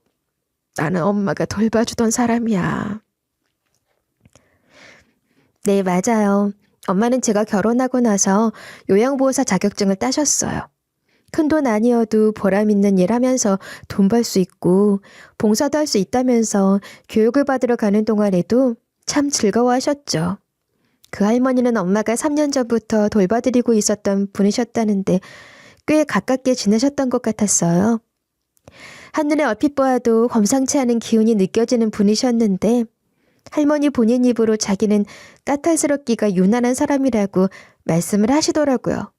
나는 엄마가 돌봐주던 사람이야. 네, 맞아요. 엄마는 제가 결혼하고 나서 요양보호사 자격증을 따셨어요. 큰돈 아니어도 보람 있는 일 하면서 돈 벌 수 있고 봉사도 할 수 있다면서 교육을 받으러 가는 동안에도 참 즐거워하셨죠. 그 할머니는 엄마가 3년 전부터 돌봐드리고 있었던 분이셨다는데 꽤 가깝게 지내셨던 것 같았어요. 한눈에 얼핏 보아도 범상치 않은 기운이 느껴지는 분이셨는데 할머니 본인 입으로 자기는 까탈스럽기가 유난한 사람이라고 말씀을 하시더라고요.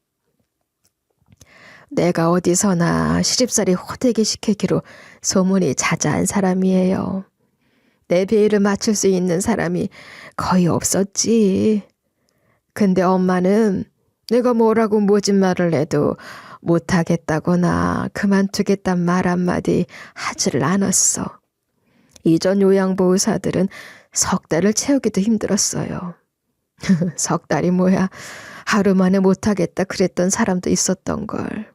내가 어디서나 시집살이 호되게 시키기로 소문이 자자한 사람이에요. 내 비위를 맞출 수 있는 사람이 거의 없었지. 근데 엄마는 내가 뭐라고 모진 말을 해도 못하겠다거나 그만두겠단 말 한마디 하지를 않았어. 이전 요양보호사들은 석 달을 채우기도 힘들었어요. 석 달이 뭐야. 하루 만에 못하겠다 그랬던 사람도 있었던걸.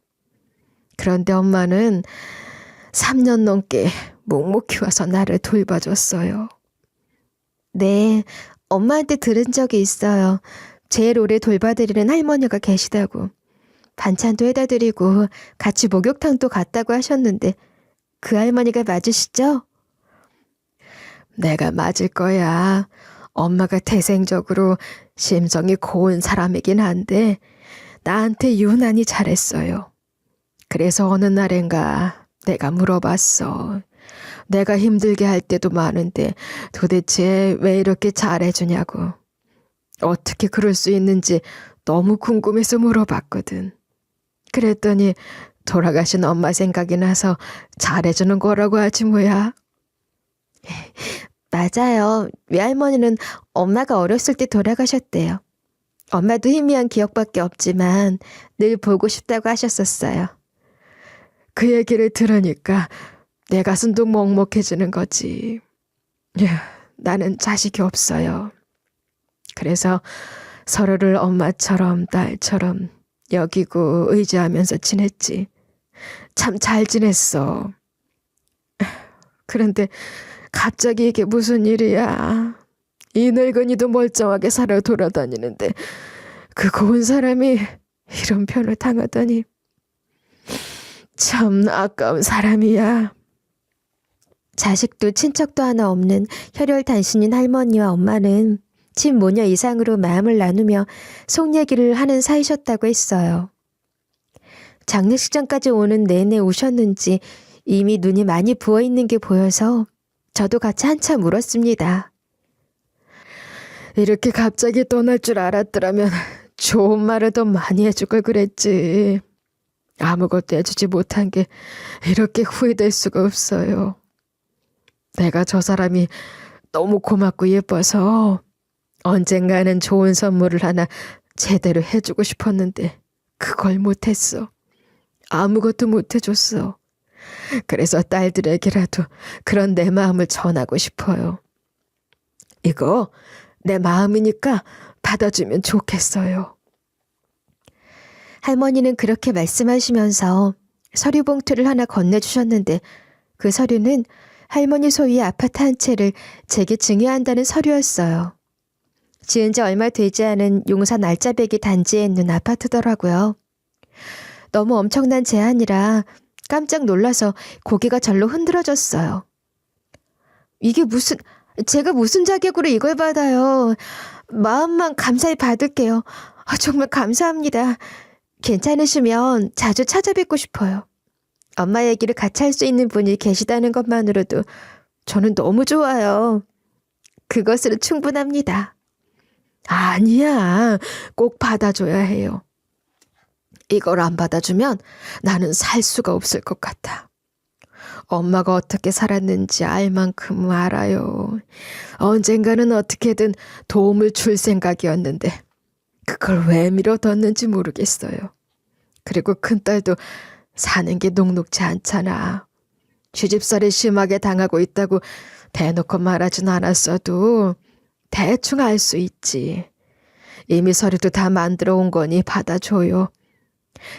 그런데 엄마는 3년 넘게 묵묵히 와서 나를 돌봐줬어요. 네, 엄마한테 들은 적이 있어요. 제일 오래 돌봐드리는 할머니가 계시다고. 반찬도 해다 드리고 같이 목욕탕도 갔다고 하셨는데 그 할머니가 맞으시죠? 내가 맞을 거야. 엄마가 태생적으로 심성이 고운 사람이긴 한데 나한테 유난히 잘했어요. 그래서 어느 날인가 내가 물어봤어. 내가 힘들게 할 때도 많은데 도대체 왜 이렇게 잘해주냐고. 어떻게 그럴 수 있는지 너무 궁금해서 물어봤거든. 그랬더니 돌아가신 엄마 생각이 나서 잘해주는 거라고 하지 뭐야. 맞아요. 외할머니는 엄마가 어렸을 때 돌아가셨대요. 엄마도 희미한 기억밖에 없지만 늘 보고 싶다고 하셨었어요. 그 얘기를 들으니까 내 가슴도 먹먹해지는 거지. 나는 자식이 없어요. 그래서 서로를 엄마처럼 딸처럼 여기고 의지하면서 지냈지. 참 잘 지냈어. 그런데 갑자기 이게 무슨 일이야. 이 늙은이도 멀쩡하게 살아 돌아다니는데 그 고운 사람이 이런 편을 당하다니. 참 아까운 사람이야. 자식도 친척도 하나 없는 혈혈단신인 할머니와 엄마는 친모녀 이상으로 마음을 나누며 속 얘기를 하는 사이셨다고 했어요. 장례식장까지 오는 내내 우셨는지 이미 눈이 많이 부어있는 게 보여서 저도 같이 한참 울었습니다. 이렇게 갑자기 떠날 줄 알았더라면 좋은 말을 더 많이 해줄 걸 그랬지. 아무것도 해주지 못한 게 이렇게 후회될 수가 없어요. 내가 저 사람이 너무 고맙고 예뻐서 언젠가는 좋은 선물을 하나 제대로 해주고 싶었는데 그걸 못했어. 아무것도 못해줬어. 그래서 딸들에게라도 그런 내 마음을 전하고 싶어요. 이거 내 마음이니까 받아주면 좋겠어요. 할머니는 그렇게 말씀하시면서 서류 봉투를 하나 건네주셨는데 그 서류는 할머니 소유의 아파트 한 채를 제게 증여한다는 서류였어요. 지은 지 얼마 되지 않은 용산 알짜배기 단지에 있는 아파트더라고요. 너무 엄청난 제안이라 깜짝 놀라서 고개가 절로 흔들어졌어요. 제가 무슨 자격으로 이걸 받아요. 마음만 감사히 받을게요. 정말 감사합니다. 괜찮으시면 자주 찾아뵙고 싶어요. 엄마 얘기를 같이 할 수 있는 분이 계시다는 것만으로도 저는 너무 좋아요. 그것으로 충분합니다. 아니야, 꼭 받아줘야 해요. 이걸 안 받아주면 나는 살 수가 없을 것 같아. 엄마가 어떻게 살았는지 알 만큼 알아요. 언젠가는 어떻게든 도움을 줄 생각이었는데 그걸 왜 미뤄뒀는지 모르겠어요. 그리고 큰딸도 사는 게 녹록지 않잖아. 시집살이 심하게 당하고 있다고 대놓고 말하진 않았어도 대충 알 수 있지. 이미 서류도 다 만들어 온 거니 받아줘요.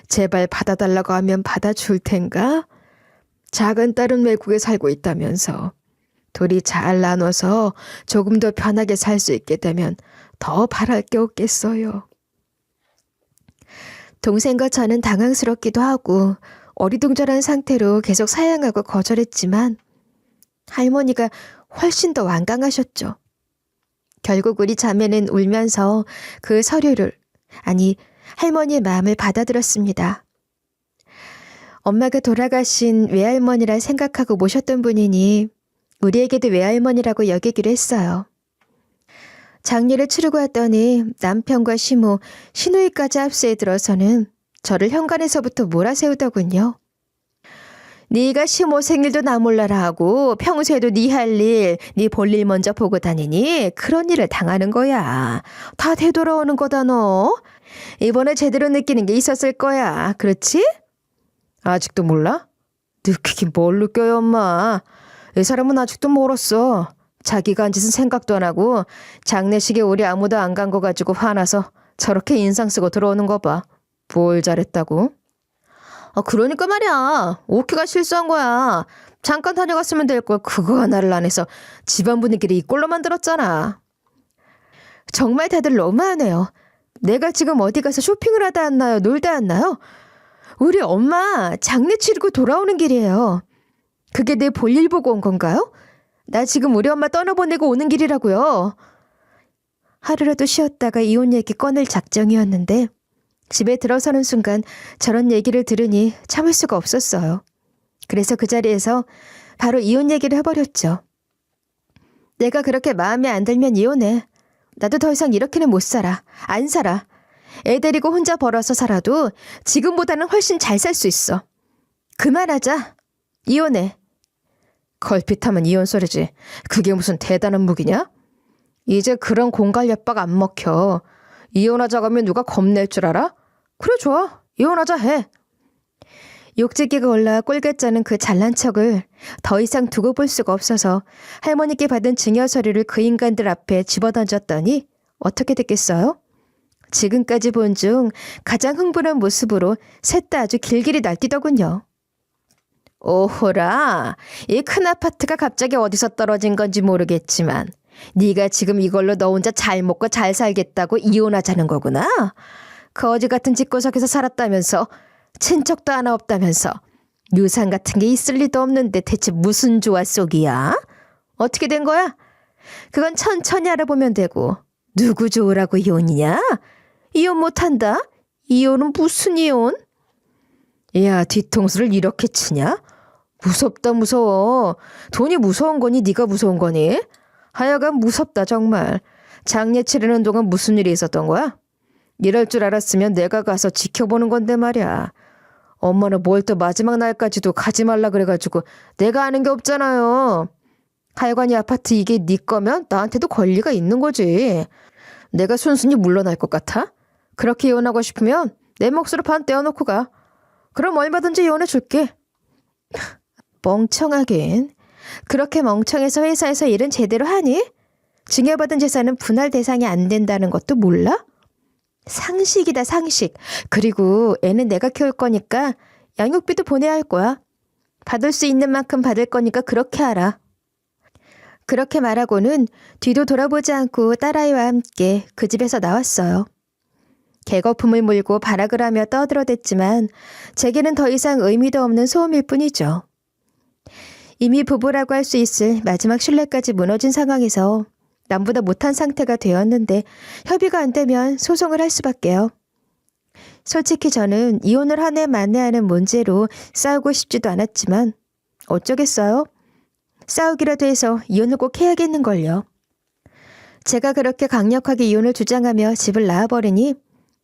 제발 받아달라고 하면 받아줄 텐가? 작은 딸은 외국에 살고 있다면서. 둘이 잘 나눠서 조금 더 편하게 살 수 있게 되면 더 바랄 게 없겠어요. 동생과 저는 당황스럽기도 하고 어리둥절한 상태로 계속 사양하고 거절했지만 할머니가 훨씬 더 완강하셨죠. 결국 우리 자매는 울면서 그 서류를, 아니 할머니의 마음을 받아들였습니다. 엄마가 돌아가신 외할머니라 생각하고 모셨던 분이니 우리에게도 외할머니라고 여기기로 했어요. 장례를 치르고 왔더니 남편과 시모, 시누이까지 합세에 들어서는 저를 현관에서부터 몰아세우더군요. 네가 시모 생일도 나 몰라라 하고 평소에도 네 할 일, 네 볼 일 먼저 보고 다니니 그런 일을 당하는 거야. 다 되돌아오는 거다 너. 이번에 제대로 느끼는 게 있었을 거야. 그렇지? 아직도 몰라? 느끼긴 뭘 느껴요 엄마. 이 사람은 아직도 멀었어. 자기가 한 짓은 생각도 안 하고 장례식에 우리 아무도 안 간 거 가지고 화나서 저렇게 인상 쓰고 들어오는 거 봐. 뭘 잘했다고? 그러니까 말이야. 오키가 실수한 거야. 잠깐 다녀갔으면 될 걸 그거 하나를 안 해서 집안 분위기를 이 꼴로 만들었잖아. 정말 다들 너무하네요. 내가 지금 어디 가서 쇼핑을 하다 왔나요? 놀다 왔나요? 우리 엄마 장례 치르고 돌아오는 길이에요. 그게 내 볼일 보고 온 건가요? 나 지금 우리 엄마 떠나보내고 오는 길이라고요. 하루라도 쉬었다가 이혼 얘기 꺼낼 작정이었는데 집에 들어서는 순간 저런 얘기를 들으니 참을 수가 없었어요. 그래서 그 자리에서 바로 이혼 얘기를 해버렸죠. 내가 그렇게 마음에 안 들면 이혼해. 나도 더 이상 이렇게는 못 살아. 안 살아. 애 데리고 혼자 벌어서 살아도 지금보다는 훨씬 잘 살 수 있어. 그만하자. 이혼해. 걸핏하면 이혼 소리지. 그게 무슨 대단한 무기냐? 이제 그런 공갈협박 안 먹혀. 이혼하자고 하면 누가 겁낼 줄 알아? 그래 좋아. 이혼하자 해. 욕지기가 올라 꼴개짜는 그 잘난 척을 더 이상 두고 볼 수가 없어서 할머니께 받은 증여 서류를 그 인간들 앞에 집어던졌더니 어떻게 됐겠어요? 지금까지 본 중 가장 흥분한 모습으로 셋 다 아주 길길이 날뛰더군요. 오호라, 이 큰 아파트가 갑자기 어디서 떨어진 건지 모르겠지만 네가 지금 이걸로 너 혼자 잘 먹고 잘 살겠다고 이혼하자는 거구나. 거지 같은 집구석에서 살았다면서, 친척도 하나 없다면서, 유산 같은 게 있을 리도 없는데 대체 무슨 조화 속이야? 어떻게 된 거야? 그건 천천히 알아보면 되고. 누구 좋으라고 이혼이냐? 이혼 못한다? 이혼은 무슨 이혼? 야, 뒤통수를 이렇게 치냐? 무섭다 무서워. 돈이 무서운 거니 네가 무서운 거니? 하여간 무섭다 정말. 장례 치르는 동안 무슨 일이 있었던 거야? 이럴 줄 알았으면 내가 가서 지켜보는 건데 말이야. 엄마는 뭘 또 마지막 날까지도 가지 말라 그래가지고 내가 아는 게 없잖아요. 하여간 이 아파트 이게 네 거면 나한테도 권리가 있는 거지. 내가 순순히 물러날 것 같아? 그렇게 이혼하고 싶으면 내 몫으로 반 떼어놓고 가. 그럼 얼마든지 이혼해 줄게. 멍청하긴. 그렇게 멍청해서 회사에서 일은 제대로 하니? 증여받은 재산은 분할 대상이 안 된다는 것도 몰라? 상식이다 상식. 그리고 애는 내가 키울 거니까 양육비도 보내야 할 거야. 받을 수 있는 만큼 받을 거니까 그렇게 하라. 그렇게 말하고는 뒤도 돌아보지 않고 딸아이와 함께 그 집에서 나왔어요. 개거품을 물고 발악을 하며 떠들어댔지만 제게는 더 이상 의미도 없는 소음일 뿐이죠. 이미 부부라고 할 수 있을 마지막 신뢰까지 무너진 상황에서 남보다 못한 상태가 되었는데 협의가 안 되면 소송을 할 수밖에요. 솔직히 저는 이혼을 한 해 만회하는 문제로 싸우고 싶지도 않았지만 어쩌겠어요? 싸우기라도 해서 이혼을 꼭 해야겠는걸요. 제가 그렇게 강력하게 이혼을 주장하며 집을 나와버리니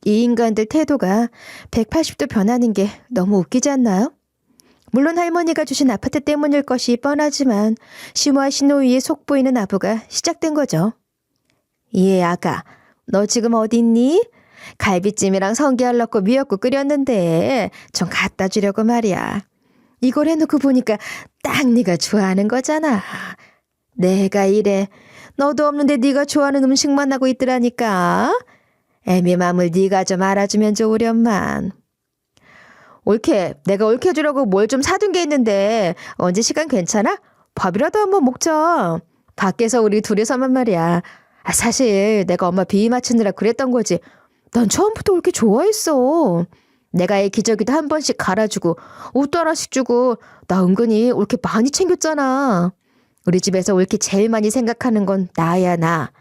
이 인간들 태도가 180도 변하는 게 너무 웃기지 않나요? 물론 할머니가 주신 아파트 때문일 것이 뻔하지만 시모와 시노이의 속보이는 아부가 시작된 거죠. 예, 아가. 너 지금 어디 있니? 갈비찜이랑 성게알 넣고 미역국 끓였는데 좀 갖다 주려고 말이야. 이걸 해놓고 보니까 딱 네가 좋아하는 거잖아. 내가 이래. 너도 없는데 네가 좋아하는 음식만 하고 있더라니까. 애미 맘을 네가 좀 알아주면 좋으련만. 옳게, 내가 옳게 해주려고 뭘 좀 사둔 게 있는데 언제 시간 괜찮아? 밥이라도 한번 먹자. 밖에서 우리 둘이서만 말이야. 사실 내가 엄마 비위 맞추느라 그랬던 거지. 난 처음부터 옳게 좋아했어. 내가 애 기저귀도 한 번씩 갈아주고 옷도 하나씩 주고 나 은근히 옳게 많이 챙겼잖아. 우리 집에서 옳게 제일 많이 생각하는 건 나야 나.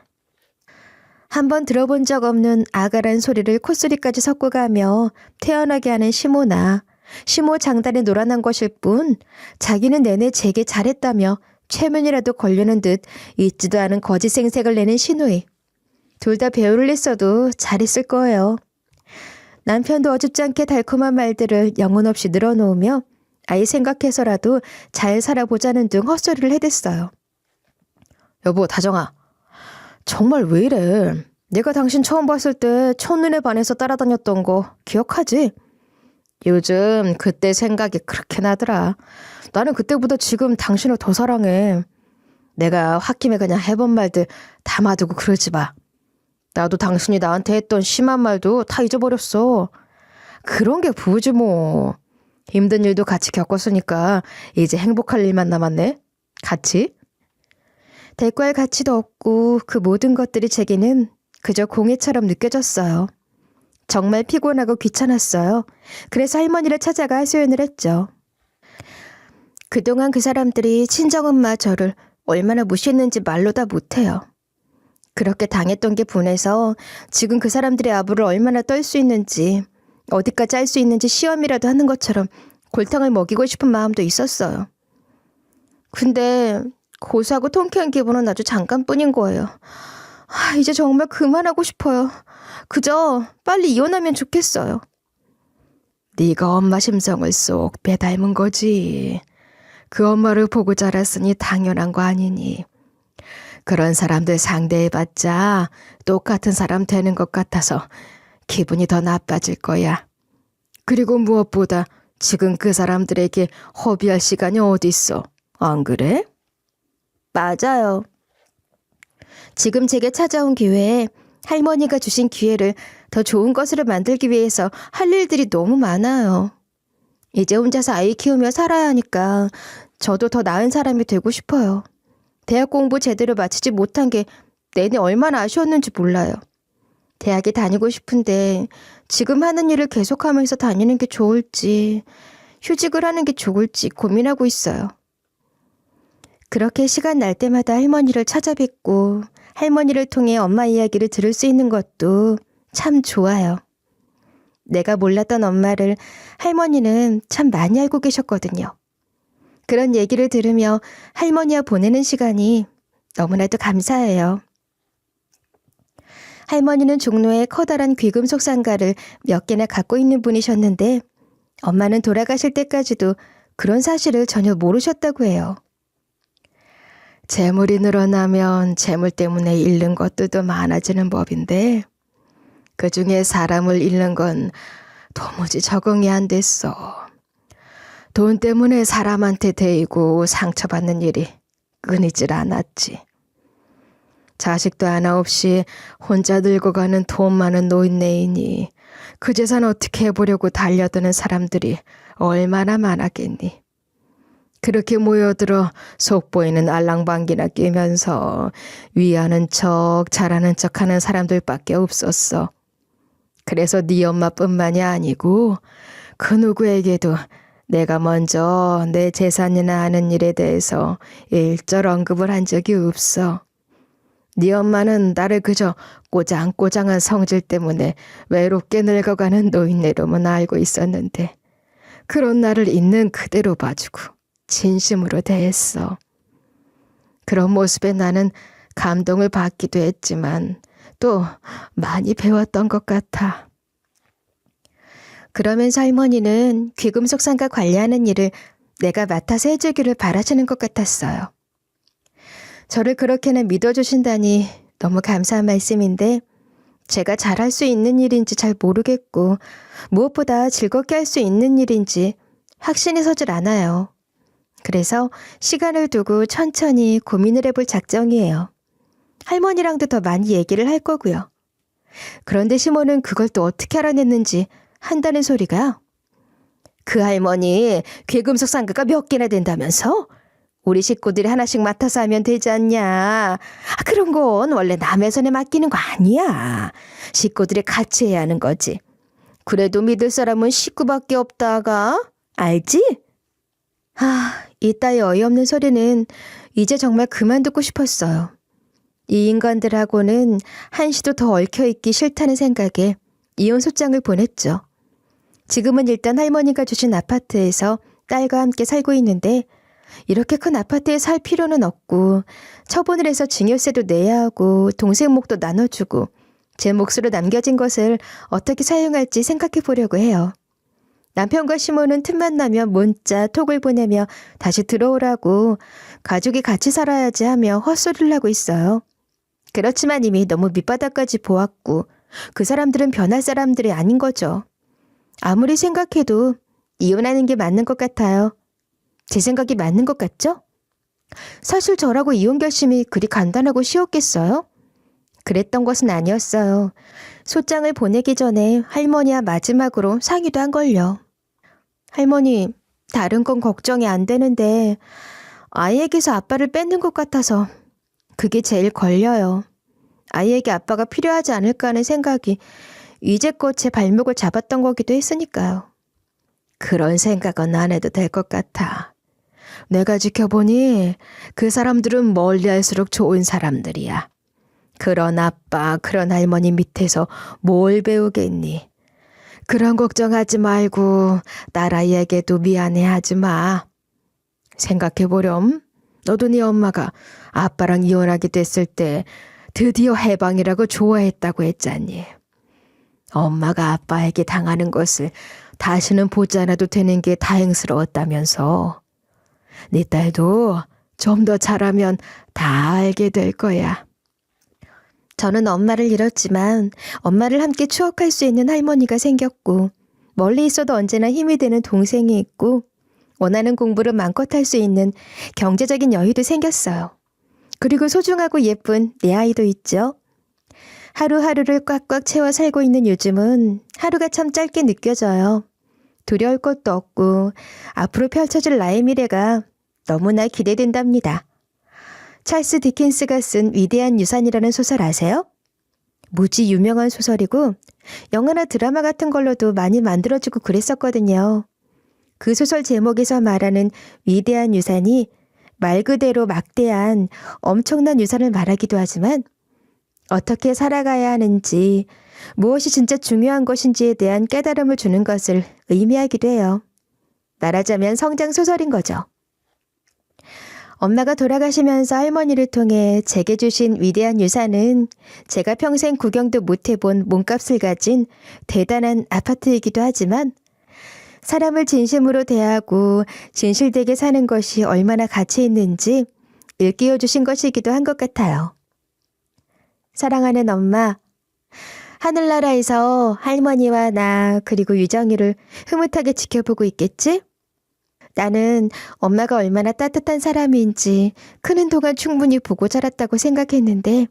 한번 들어본 적 없는 아가란 소리를 콧소리까지 섞어가며 태어나게 하는 시모나 시모 장단에 놀아난 것일 뿐 자기는 내내 제게 잘했다며 최면이라도 걸려는 듯 잊지도 않은 거짓 생색을 내는 시누이. 둘 다 배우를 냈어도 잘했을 거예요. 남편도 어줍지 않게 달콤한 말들을 영혼 없이 늘어놓으며 아이 생각해서라도 잘 살아보자는 등 헛소리를 해댔어요. 여보, 다정아. 정말 왜 이래? 내가 당신 처음 봤을 때 첫눈에 반해서 따라다녔던 거 기억하지? 요즘 그때 생각이 그렇게 나더라. 나는 그때보다 지금 당신을 더 사랑해. 내가 홧김에 그냥 해본 말들 담아두고 그러지 마. 나도 당신이 나한테 했던 심한 말도 다 잊어버렸어. 그런 게 부부지 뭐. 힘든 일도 같이 겪었으니까 이제 행복할 일만 남았네. 같이? 대꾸할 가치도 없고 그 모든 것들이 제게는 그저 공해처럼 느껴졌어요. 정말 피곤하고 귀찮았어요. 그래서 할머니를 찾아가 하소연을 했죠. 그동안 그 사람들이 친정엄마 저를 얼마나 무시했는지 말로 다 못해요. 그렇게 당했던 게 분해서 지금 그 사람들의 아부를 얼마나 떨 수 있는지 어디까지 할 수 있는지 시험이라도 하는 것처럼 골탕을 먹이고 싶은 마음도 있었어요. 근데 고소하고 통쾌한 기분은 아주 잠깐뿐인 거예요. 이제 정말 그만하고 싶어요. 그저 빨리 이혼하면 좋겠어요. 네가 엄마 심성을 쏙 빼닮은 거지. 그 엄마를 보고 자랐으니 당연한 거 아니니. 그런 사람들 상대해봤자 똑같은 사람 되는 것 같아서 기분이 더 나빠질 거야. 그리고 무엇보다 지금 그 사람들에게 허비할 시간이 어딨어. 안 그래? 맞아요. 지금 제게 찾아온 기회에 할머니가 주신 기회를 더 좋은 것으로 만들기 위해서 할 일들이 너무 많아요. 이제 혼자서 아이 키우며 살아야 하니까 저도 더 나은 사람이 되고 싶어요. 대학 공부 제대로 마치지 못한 게 내내 얼마나 아쉬웠는지 몰라요. 대학에 다니고 싶은데 지금 하는 일을 계속하면서 다니는 게 좋을지 휴직을 하는 게 좋을지 고민하고 있어요. 그렇게 시간 날 때마다 할머니를 찾아뵙고 할머니를 통해 엄마 이야기를 들을 수 있는 것도 참 좋아요. 내가 몰랐던 엄마를 할머니는 참 많이 알고 계셨거든요. 그런 얘기를 들으며 할머니와 보내는 시간이 너무나도 감사해요. 할머니는 종로에 커다란 귀금속 상가를 몇 개나 갖고 있는 분이셨는데 엄마는 돌아가실 때까지도 그런 사실을 전혀 모르셨다고 해요. 재물이 늘어나면 재물 때문에 잃는 것들도 많아지는 법인데 그중에 사람을 잃는 건 도무지 적응이 안 됐어. 돈 때문에 사람한테 대이고 상처받는 일이 끊이질 않았지. 자식도 하나 없이 혼자 늙어가는 돈 많은 노인네이니 그 재산 어떻게 해보려고 달려드는 사람들이 얼마나 많았겠니. 그렇게 모여들어 속보이는 알랑방귀나 끼면서 위하는 척 잘하는 척하는 사람들밖에 없었어. 그래서 네 엄마뿐만이 아니고 그 누구에게도 내가 먼저 내 재산이나 하는 일에 대해서 일절 언급을 한 적이 없어. 네 엄마는 나를 그저 꼬장꼬장한 성질 때문에 외롭게 늙어가는 노인네로만 알고 있었는데 그런 나를 있는 그대로 봐주고 진심으로 대했어. 그런 모습에 나는 감동을 받기도 했지만 또 많이 배웠던 것 같아. 그러면서 할머니는 귀금속 상가 관리하는 일을 내가 맡아서 해주기를 바라시는 것 같았어요. 저를 그렇게나 믿어주신다니 너무 감사한 말씀인데 제가 잘할 수 있는 일인지 잘 모르겠고 무엇보다 즐겁게 할 수 있는 일인지 확신이 서질 않아요. 그래서 시간을 두고 천천히 고민을 해볼 작정이에요. 할머니랑도 더 많이 얘기를 할 거고요. 그런데 시모는 그걸 또 어떻게 알아냈는지 한다는 소리가 그 할머니 귀금속 상가가 몇 개나 된다면서? 우리 식구들이 하나씩 맡아서 하면 되지 않냐. 그런 건 원래 남의 손에 맡기는 거 아니야. 식구들이 같이 해야 하는 거지. 그래도 믿을 사람은 식구밖에 없다가 알지? 이따위 어이없는 소리는 이제 정말 그만 듣고 싶었어요. 이 인간들하고는 한시도 더 얽혀있기 싫다는 생각에 이혼 소장을 보냈죠. 지금은 일단 할머니가 주신 아파트에서 딸과 함께 살고 있는데 이렇게 큰 아파트에 살 필요는 없고 처분을 해서 증여세도 내야 하고 동생 몫도 나눠주고 제 몫으로 남겨진 것을 어떻게 사용할지 생각해 보려고 해요. 남편과 시모는 틈만 나면 문자, 톡을 보내며 다시 들어오라고 가족이 같이 살아야지 하며 헛소리를 하고 있어요. 그렇지만 이미 너무 밑바닥까지 보았고 그 사람들은 변할 사람들이 아닌 거죠. 아무리 생각해도 이혼하는 게 맞는 것 같아요. 제 생각이 맞는 것 같죠? 사실 저라고 이혼 결심이 그리 간단하고 쉬웠겠어요? 그랬던 것은 아니었어요. 소장을 보내기 전에 할머니와 마지막으로 상의도 한걸요. 할머니, 다른 건 걱정이 안 되는데 아이에게서 아빠를 뺏는 것 같아서 그게 제일 걸려요. 아이에게 아빠가 필요하지 않을까 하는 생각이 이제껏 제 발목을 잡았던 거기도 했으니까요. 그런 생각은 안 해도 될 것 같아. 내가 지켜보니 그 사람들은 멀리할수록 좋은 사람들이야. 그런 아빠, 그런 할머니 밑에서 뭘 배우겠니? 그런 걱정하지 말고 딸아이에게도 미안해하지 마. 생각해보렴. 너도 네 엄마가 아빠랑 이혼하게 됐을 때 드디어 해방이라고 좋아했다고 했잖니. 엄마가 아빠에게 당하는 것을 다시는 보지 않아도 되는 게 다행스러웠다면서. 네 딸도 좀 더 잘하면 다 알게 될 거야. 저는 엄마를 잃었지만 엄마를 함께 추억할 수 있는 할머니가 생겼고 멀리 있어도 언제나 힘이 되는 동생이 있고 원하는 공부를 마음껏 할 수 있는 경제적인 여유도 생겼어요. 그리고 소중하고 예쁜 내 아이도 있죠. 하루하루를 꽉꽉 채워 살고 있는 요즘은 하루가 참 짧게 느껴져요. 두려울 것도 없고 앞으로 펼쳐질 나의 미래가 너무나 기대된답니다. 찰스 디킨스가 쓴 위대한 유산이라는 소설 아세요? 무지 유명한 소설이고 영화나 드라마 같은 걸로도 많이 만들어지고 그랬었거든요. 그 소설 제목에서 말하는 위대한 유산이 말 그대로 막대한 엄청난 유산을 말하기도 하지만 어떻게 살아가야 하는지, 무엇이 진짜 중요한 것인지에 대한 깨달음을 주는 것을 의미하기도 해요. 말하자면 성장 소설인 거죠. 엄마가 돌아가시면서 할머니를 통해 제게 주신 위대한 유산은 제가 평생 구경도 못 해본 몸값을 가진 대단한 아파트이기도 하지만 사람을 진심으로 대하고 진실되게 사는 것이 얼마나 가치 있는지 일깨워 주신 것이기도 한 것 같아요. 사랑하는 엄마, 하늘나라에서 할머니와 나 그리고 유정이를 흐뭇하게 지켜보고 있겠지? 나는 엄마가 얼마나 따뜻한 사람인지 크는 동안 충분히 보고 자랐다고 생각했는데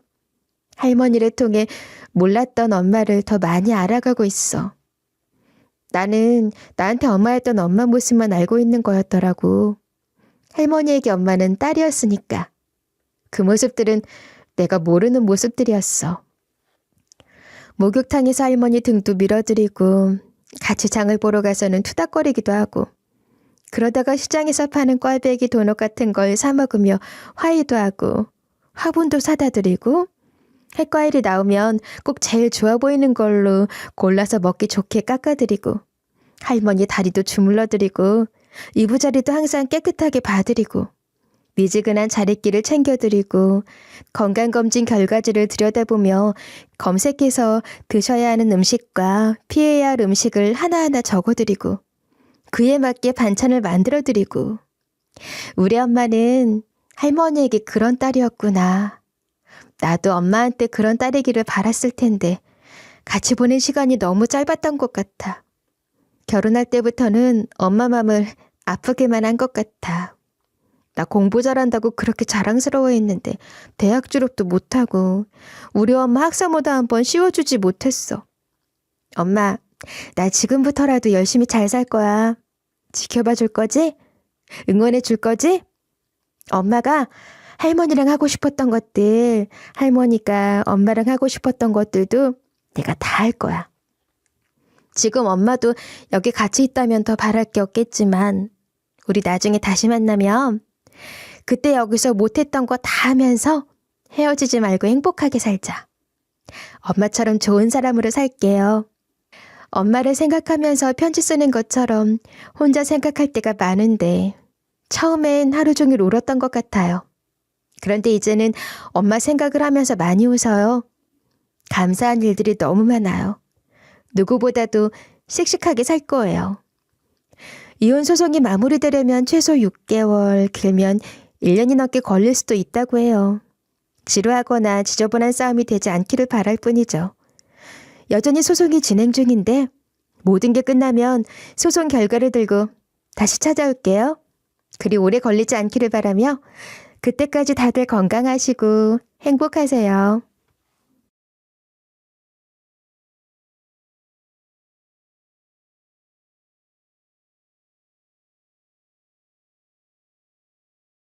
할머니를 통해 몰랐던 엄마를 더 많이 알아가고 있어. 나는 나한테 엄마였던 엄마 모습만 알고 있는 거였더라고. 할머니에게 엄마는 딸이었으니까. 그 모습들은 내가 모르는 모습들이었어. 목욕탕에서 할머니 등도 밀어드리고 같이 장을 보러 가서는 투닥거리기도 하고 그러다가 시장에서 파는 꽈배기 도넛 같은 걸 사 먹으며 화해도 하고 화분도 사다 드리고 핵과일이 나오면 꼭 제일 좋아 보이는 걸로 골라서 먹기 좋게 깎아드리고 할머니 다리도 주물러 드리고 이부자리도 항상 깨끗하게 봐드리고 미지근한 자릿기를 챙겨드리고 건강검진 결과지를 들여다보며 검색해서 드셔야 하는 음식과 피해야 할 음식을 하나하나 적어드리고 그에 맞게 반찬을 만들어드리고 우리 엄마는 할머니에게 그런 딸이었구나. 나도 엄마한테 그런 딸이기를 바랐을 텐데 같이 보낸 시간이 너무 짧았던 것 같아. 결혼할 때부터는 엄마 맘을 아프게만 한 것 같아. 나 공부 잘한다고 그렇게 자랑스러워했는데 대학 졸업도 못하고 우리 엄마 학사모도 한번 씌워주지 못했어. 엄마, 나 지금부터라도 열심히 잘 살 거야. 지켜봐 줄 거지? 응원해 줄 거지? 엄마가 할머니랑 하고 싶었던 것들, 할머니가 엄마랑 하고 싶었던 것들도 내가 다 할 거야. 지금 엄마도 여기 같이 있다면 더 바랄 게 없겠지만 우리 나중에 다시 만나면 그때 여기서 못했던 거 다 하면서 헤어지지 말고 행복하게 살자. 엄마처럼 좋은 사람으로 살게요. 엄마를 생각하면서 편지 쓰는 것처럼 혼자 생각할 때가 많은데 처음엔 하루 종일 울었던 것 같아요. 그런데 이제는 엄마 생각을 하면서 많이 웃어요. 감사한 일들이 너무 많아요. 누구보다도 씩씩하게 살 거예요. 이혼 소송이 마무리되려면 최소 6개월, 길면 1년이 넘게 걸릴 수도 있다고 해요. 지루하거나 지저분한 싸움이 되지 않기를 바랄 뿐이죠. 여전히 소송이 진행 중인데 모든 게 끝나면 소송 결과를 들고 다시 찾아올게요. 그리 오래 걸리지 않기를 바라며 그때까지 다들 건강하시고 행복하세요.